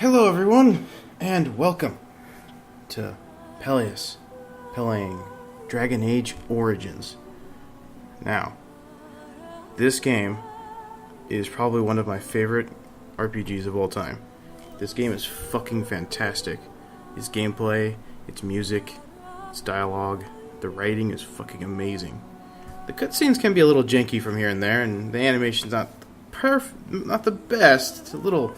Hello everyone, and welcome to Peleus playing Dragon Age Origins. Now, this game is probably one of my favorite RPGs of all time. This game is fucking fantastic. Its gameplay, its music, its dialogue, the writing is fucking amazing. The cutscenes can be a little janky from here and there, and the animation's not not the best. It's a little...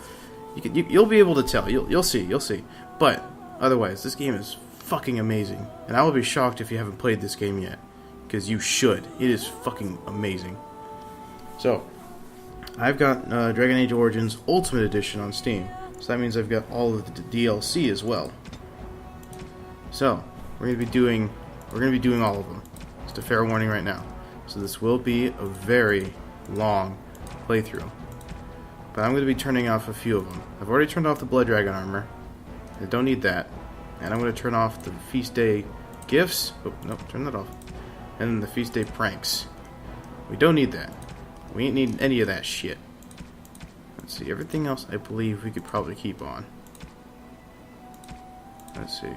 You'll be able to tell. You'll see. But otherwise, this game is fucking amazing, and I will be shocked if you haven't played this game yet, because you should. It is fucking amazing. So, I've got Dragon Age Origins Ultimate Edition on Steam, so that means I've got all of the DLC as well. So, we're gonna be doing all of them. Just a fair warning right now. So this will be a very long playthrough. But I'm going to be turning off a few of them. I've already turned off the Blood Dragon armor. I don't need that. And I'm going to turn off the Feast Day gifts. Oh, no, turn that off. And the Feast Day pranks. We don't need that. We ain't need any of that shit. Let's see, everything else I believe we could probably keep on. Let's see.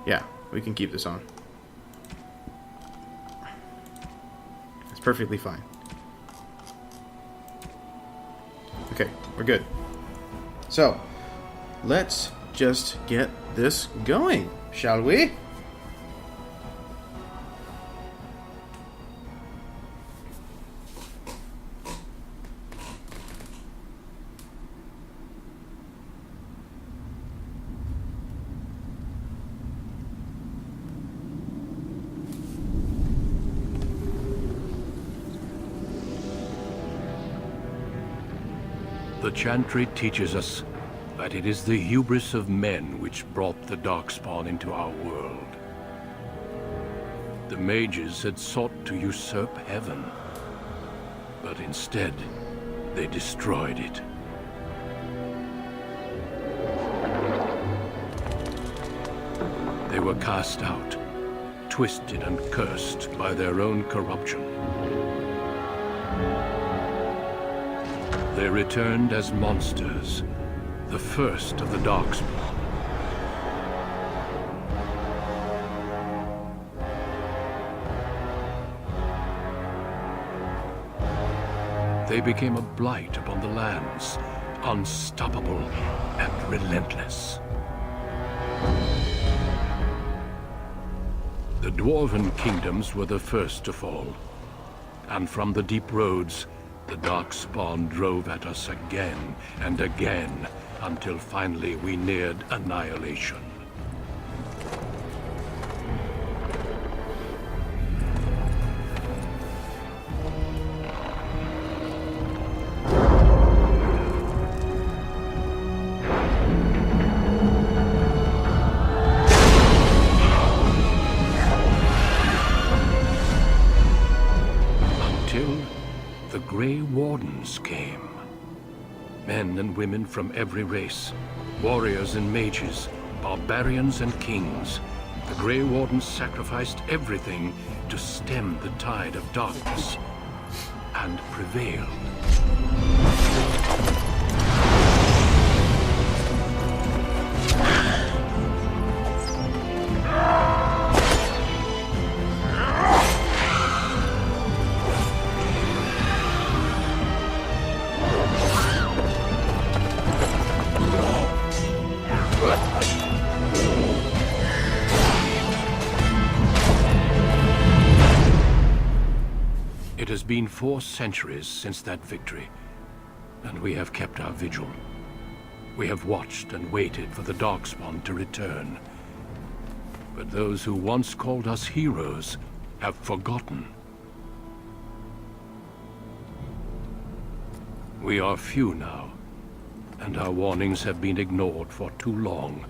Yeah, we can keep this on. It's perfectly fine. Okay, we're good. So, let's just get this going, shall we? The Chantry teaches us that it is the hubris of men which brought the Darkspawn into our world. The mages had sought to usurp heaven, but instead they destroyed it. They were cast out, twisted and cursed by their own corruption. They returned as monsters, the first of the Darkspawn. They became a blight upon the lands, unstoppable and relentless. The Dwarven kingdoms were the first to fall, and from the deep roads, the Darkspawn drove at us again and again, until finally we neared annihilation. The Grey Wardens came. Men and women from every race, warriors and mages, barbarians and kings. The Grey Wardens sacrificed everything to stem the tide of darkness, and prevailed. It has been 4 centuries since that victory, and we have kept our vigil. We have watched and waited for the Darkspawn to return. But those who once called us heroes have forgotten. We are few now, and our warnings have been ignored for too long.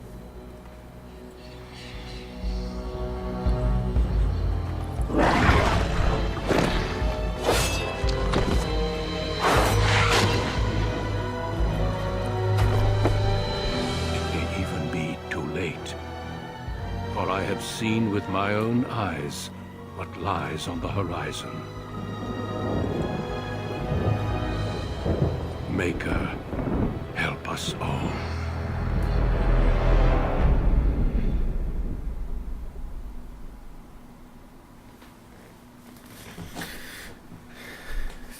For I have seen with my own eyes what lies on the horizon. Maker, help us all.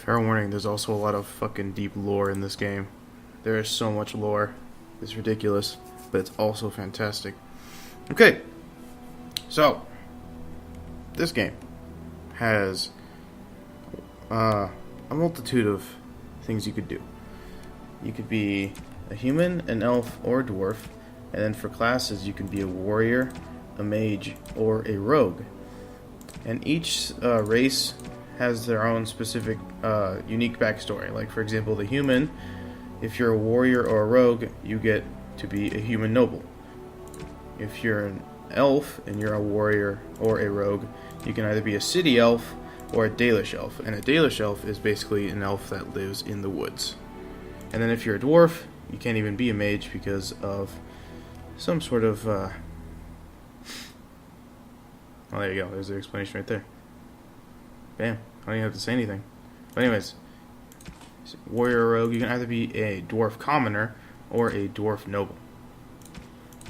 Fair warning, there's also a lot of fucking deep lore in this game. There is so much lore. It's ridiculous, but it's also fantastic. Okay, so this game has a multitude of things you could do. You could be a human, an elf, or a dwarf, and then for classes you can be a warrior, a mage, or a rogue. And each race has their own specific unique backstory. Like, for example, the human, if you're a warrior or a rogue, you get to be a human noble. If you're an elf and you're a warrior or a rogue, you can either be a city elf or a Dalish elf. And a Dalish elf is basically an elf that lives in the woods. And then if you're a dwarf, you can't even be a mage because of some sort of... Oh, there you go. There's the explanation right there. Bam. I don't even have to say anything. But anyways, warrior or rogue, you can either be a dwarf commoner or a dwarf noble.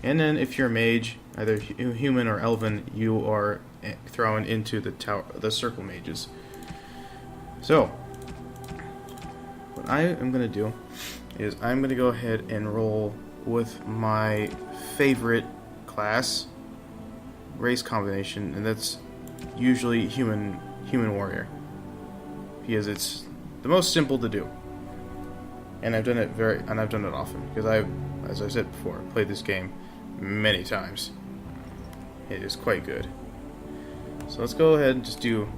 And then if you're a mage, either human or elven, you are thrown into the circle mages. So, what I am going to do is I'm going to go ahead and roll with my favorite class race combination, and that's usually human warrior, because it's the most simple to do, and I've done it often because as I said before, played this game many times. It is quite good. So let's go ahead and just do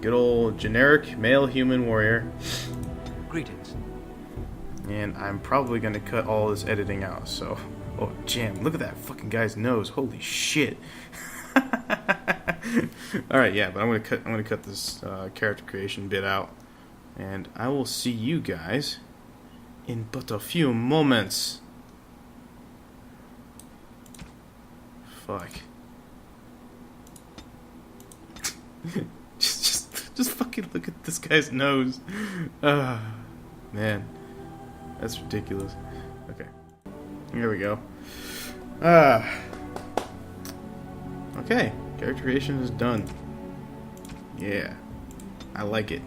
good old generic male human warrior. Greetings. And I'm probably gonna cut all this editing out. So, oh jam! Look at that fucking guy's nose. Holy shit! All right, yeah, but I'm gonna cut this character creation bit out, and I will see you guys in but a few moments. Fuck. just fucking look at this guy's nose. Man, that's ridiculous. Okay, here we go. Okay, character creation is done. Yeah, I like it.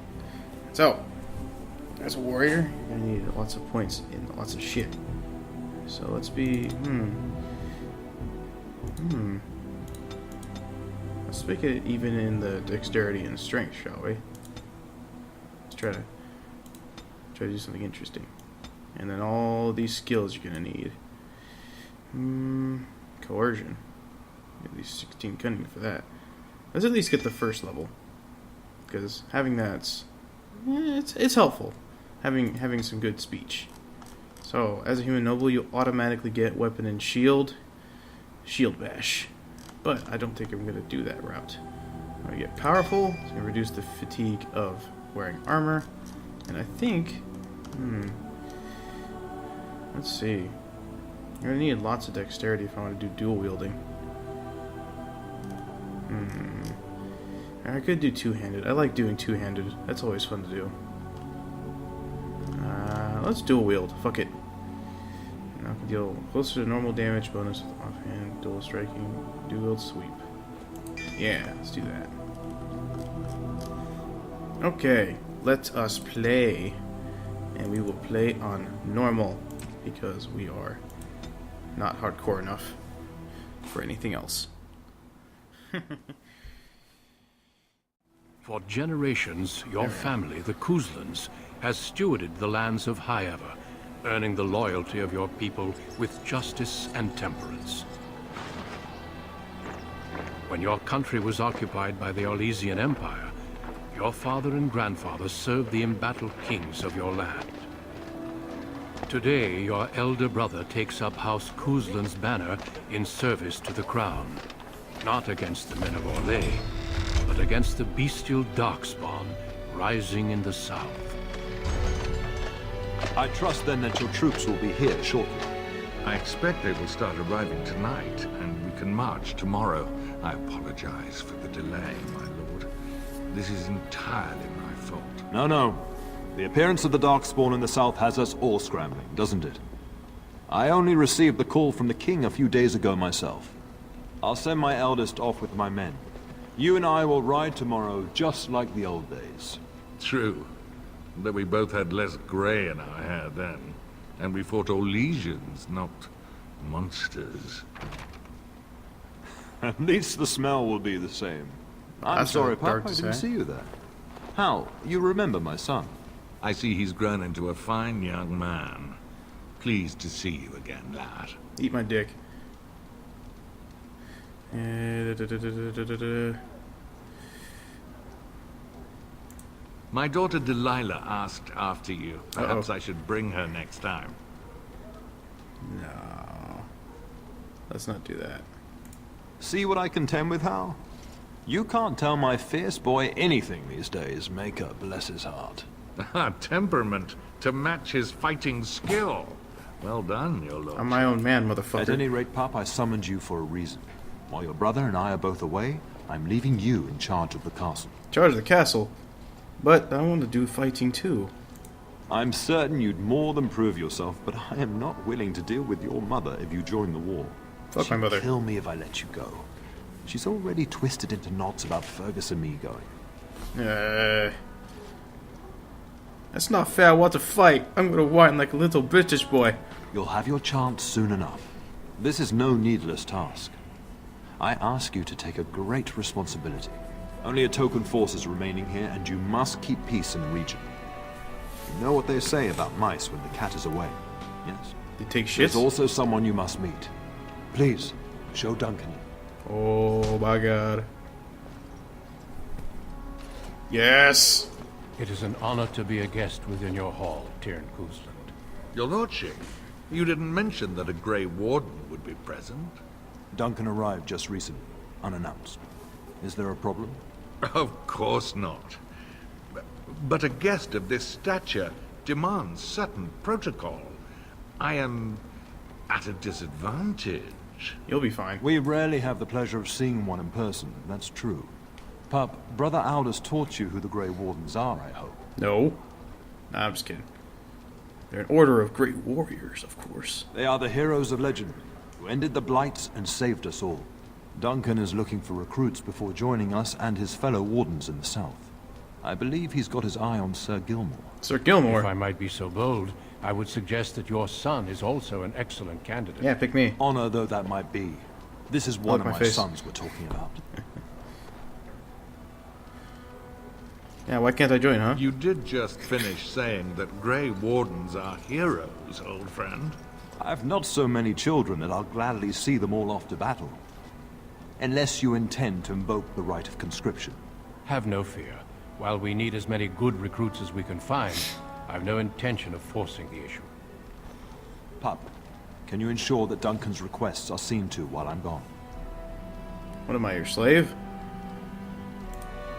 So, as a warrior, you're gonna need lots of points and lots of shit. So let's be, let's make it even in the dexterity and strength, shall we? Let's try to do something interesting. And then all these skills you're gonna need. Coercion. At least 16 cunning for that. Let's at least get the first level, because having that's it's helpful. Having some good speech. So as a human noble, you automatically get weapon and shield bash. But I don't think I'm gonna do that route. I'm gonna get powerful. It's gonna reduce the fatigue of wearing armor, and I think, let's see. I'm gonna need lots of dexterity if I want to do dual wielding. I could do two-handed. I like doing two-handed. That's always fun to do. Let's dual wield. Fuck it. Now I can deal closer to normal damage bonus with offhand, dual striking, dual wield sweep. Yeah, let's do that. Okay, let us play. And we will play on normal, because we are not hardcore enough for anything else. For generations, your family, the Kuzlans, has stewarded the lands of Highever, earning the loyalty of your people with justice and temperance. When your country was occupied by the Orlesian Empire, your father and grandfather served the embattled kings of your land. Today, your elder brother takes up House Kuzlan's banner in service to the crown, not against the men of Orlais, but against the bestial darkspawn rising in the south. I trust then that your troops will be here shortly. I expect they will start arriving tonight, and we can march tomorrow. I apologize for the delay, my lord. This is entirely my fault. No. The appearance of the Darkspawn in the south has us all scrambling, doesn't it? I only received the call from the king a few days ago myself. I'll send my eldest off with my men. You and I will ride tomorrow just like the old days. True. Though we both had less grey in our hair then. And we fought all legions, not monsters. At least the smell will be the same. I'm That's sorry, dark Pop, I to didn't say. see you there. Hal, you remember my son? I see he's grown into a fine young man. Pleased to see you again, lad. Eat my dick. My daughter Delilah asked after you. Perhaps I should bring her next time. No. Let's not do that. See what I contend with, Hal? You can't tell my fierce boy anything these days, Maker bless his heart. Temperament to match his fighting skill. Well done, your lord. I'm my own man, motherfucker. At any rate, Pop, I summoned you for a reason. While your brother and I are both away, I'm leaving you in charge of the castle. Charge of the castle. But I want to do fighting too. I'm certain you'd more than prove yourself, but I am not willing to deal with your mother if you join the war. Fuck my mother. She'd kill me if I let you go. She's already twisted into knots about Fergus and me going. That's not fair. I want to fight. I'm gonna whine like a little British boy. You'll have your chance soon enough. This is no needless task. I ask you to take a great responsibility. Only a token force is remaining here, and you must keep peace in the region. You know what they say about mice when the cat is away, yes? They take shits? There's also someone you must meet. Please, show Duncan. Oh my god. Yes! It is an honor to be a guest within your hall, Tyrn Koosland. Your lordship, you didn't mention that a Grey Warden would be present. Duncan arrived just recently, unannounced. Is there a problem? Of course not. But a guest of this stature demands certain protocol. I am at a disadvantage. You'll be fine. We rarely have the pleasure of seeing one in person, that's true. Pup, Brother Aldous taught you who the Grey Wardens are, I hope. No. Nah, I'm just kidding. They're an order of great warriors, of course. They are the heroes of legend, who ended the Blights and saved us all. Duncan is looking for recruits before joining us and his fellow Wardens in the south. I believe he's got his eye on Sir Gilmore. Sir Gilmore? If I might be so bold, I would suggest that your son is also an excellent candidate. Yeah, pick me. Honor though that might be, this is one Look, of my my face. sons we're talking about. Yeah, why can't I join, huh? You did just finish saying that Grey Wardens are heroes, old friend. I've not so many children that I'll gladly see them all off to battle. Unless you intend to invoke the right of conscription. Have no fear. While we need as many good recruits as we can find, I've no intention of forcing the issue. Pup, can you ensure that Duncan's requests are seen to while I'm gone? What am I, your slave?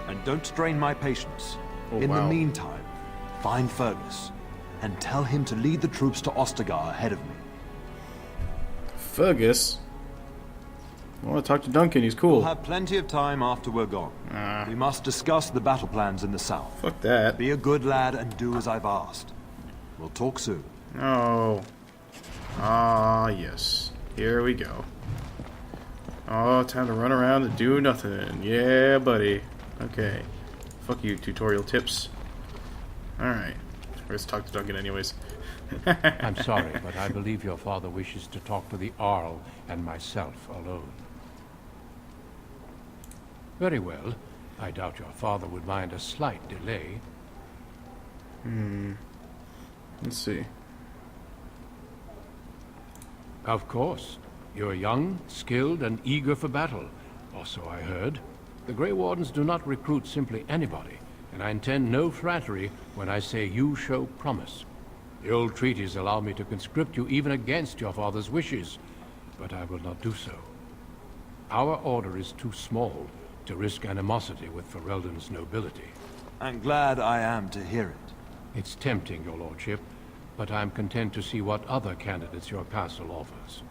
And don't strain my patience. Oh, In wow. the meantime, find Fergus, and tell him to lead the troops to Ostagar ahead of me. Fergus? I want to talk to Duncan, he's cool. We'll have plenty of time after we're gone. We must discuss the battle plans in the south. Fuck that. Be a good lad and do as I've asked. We'll talk soon. Oh. Ah, yes. Here we go. Oh, time to run around and do nothing. Yeah, buddy. Okay. Fuck you, tutorial tips. Alright. Let's talk to Duncan anyways. I'm sorry, but I believe your father wishes to talk to the Arl and myself alone. Very well. I doubt your father would mind a slight delay. Let's see. Of course. You're young, skilled, and eager for battle. Or so I heard. The Grey Wardens do not recruit simply anybody, and I intend no flattery when I say you show promise. The old treaties allow me to conscript you even against your father's wishes, but I will not do so. Our order is too small to risk animosity with Ferelden's nobility. I'm glad I am to hear it. It's tempting, your lordship, but I'm content to see what other candidates your castle offers.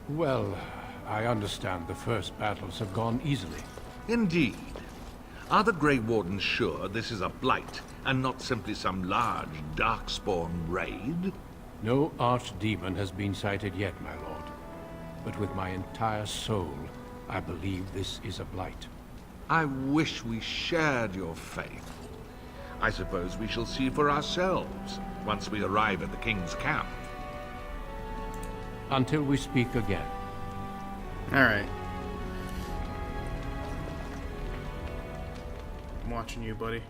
Well, I understand the first battles have gone easily. Indeed. Are the Grey Wardens sure this is a blight, and not simply some large, darkspawn raid? No archdemon has been sighted yet, my lord. But with my entire soul, I believe this is a blight. I wish we shared your faith. I suppose we shall see for ourselves once we arrive at the king's camp. Until we speak again. Alright. I'm watching you, buddy.